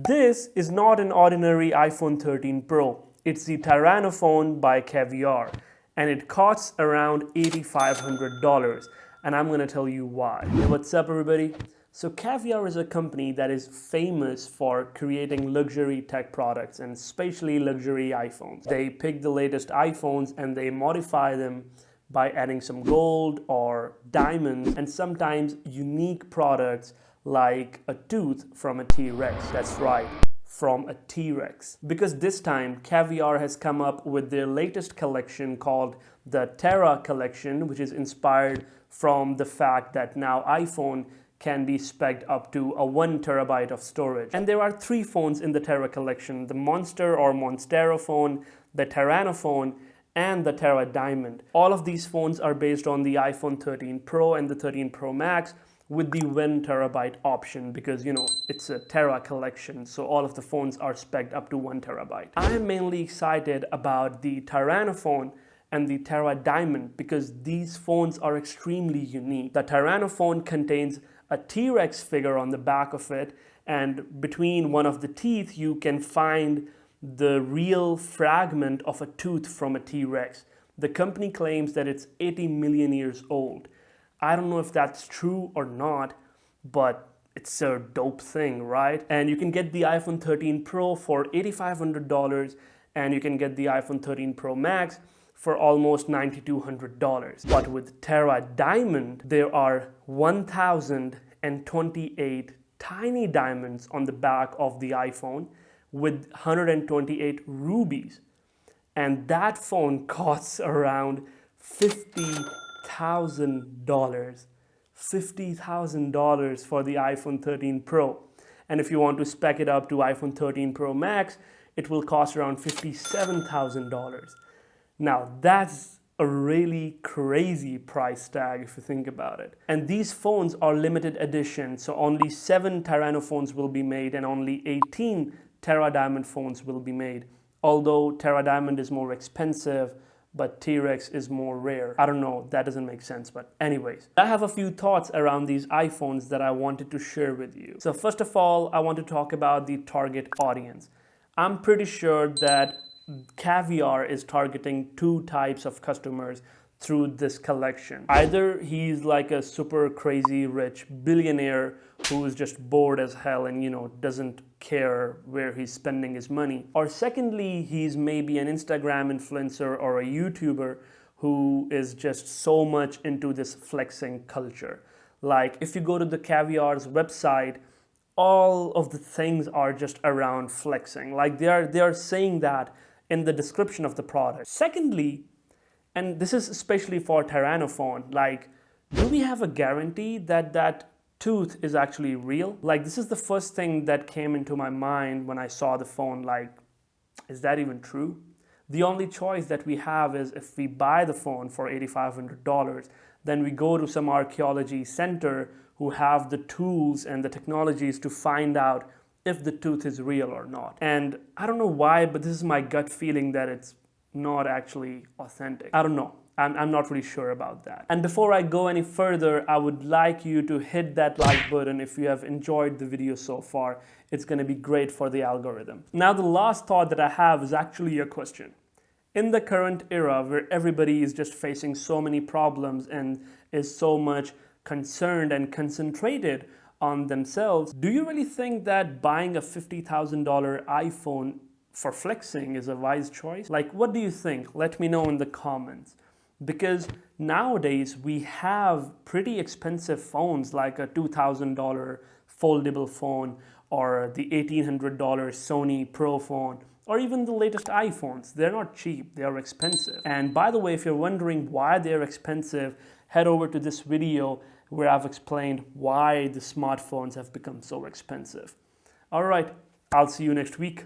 This is not an ordinary iPhone 13 Pro. It's the Tyrannophone by Caviar, and it costs around $8,500, and I'm gonna tell you why. Hey, what's up everybody? So Caviar is a company that is famous for creating luxury tech products and especially luxury iPhones. They pick the latest iPhones and they modify them by adding some gold or diamonds and sometimes unique products like a tooth from a T-Rex. That's right, from a T-Rex. Because this time Caviar has come up with their latest collection called the Terra collection, which is inspired from the fact that now iPhone can be spec'd up to a 1 terabyte of storage. And there are 3 phones in the Terra collection: the Monster or Monstera phone, the Tyrannophone, and the Terra Diamond. All of these phones are based on the iPhone 13 Pro and the 13 Pro Max with the 1 terabyte option because, you know, it's a Terra collection, so all of the phones are spec'd up to 1 terabyte. I am mainly excited about the Tyrannophone and the Terra Diamond because these phones are extremely unique. The Tyrannophone contains a T-Rex figure on the back of it, and between one of the teeth you can find the real fragment of a tooth from a T-Rex. The company claims that it's 80 million years old. I don't know if that's true or not, but it's a dope thing, right? And you can get the iPhone 13 Pro for $8,500 and you can get the iPhone 13 Pro Max for almost $9,200. But with Terra Diamond, there are 1,028 tiny diamonds on the back of the iPhone with 128 rubies. And that phone costs around $50,000. $50,000 for the iPhone 13 Pro. And if you want to spec it up to iPhone 13 Pro Max, it will cost around $57,000. Now that's a really crazy price tag if you think about it. And these phones are limited edition, so only 7 Tyranophones will be made and only 18 Terra Diamond phones will be made. Although Terra Diamond is more expensive, but T-Rex is more rare. I don't know, that doesn't make sense, but anyways. I have a few thoughts around these iPhones that I wanted to share with you. So first of all, I want to talk about the target audience. I'm pretty sure that Caviar is targeting 2 types of customers through this collection. Either he's like a super crazy rich billionaire who is just bored as hell and, you know, doesn't care where he's spending his money. Or secondly, he's maybe an Instagram influencer or a YouTuber who is just so much into this flexing culture. Like if you go to the Caviar's website, all of the things are just around flexing. Like they are saying that in the description of the product. Secondly, and this is especially for Tyrannophone, like, do we have a guarantee that that tooth is actually real? Like, this is the first thing that came into my mind when I saw the phone. Like, is that even true? The only choice that we have is if we buy the phone for $8,500, then we go to some archaeology center who have the tools and the technologies to find out if the tooth is real or not. And I don't know why, but this is my gut feeling that it's not actually authentic. I don't know. I'm not really sure about that. And before I go any further, I would like you to hit that like button if you have enjoyed the video so far. It's gonna be great for the algorithm. Now, the last thought that I have is actually a question. In the current era where everybody is just facing so many problems and is so much concerned and concentrated on themselves, do you really think that buying a $50,000 iPhone for flexing is a wise choice? Like, what do you think? Let me know in the comments. Because nowadays we have pretty expensive phones like a $2,000 foldable phone or the $1,800 Sony Pro phone or even the latest iPhones. They're not cheap, they are expensive. And by the way, if you're wondering why they're expensive, head over to this video where I've explained why the smartphones have become so expensive. All right, I'll see you next week.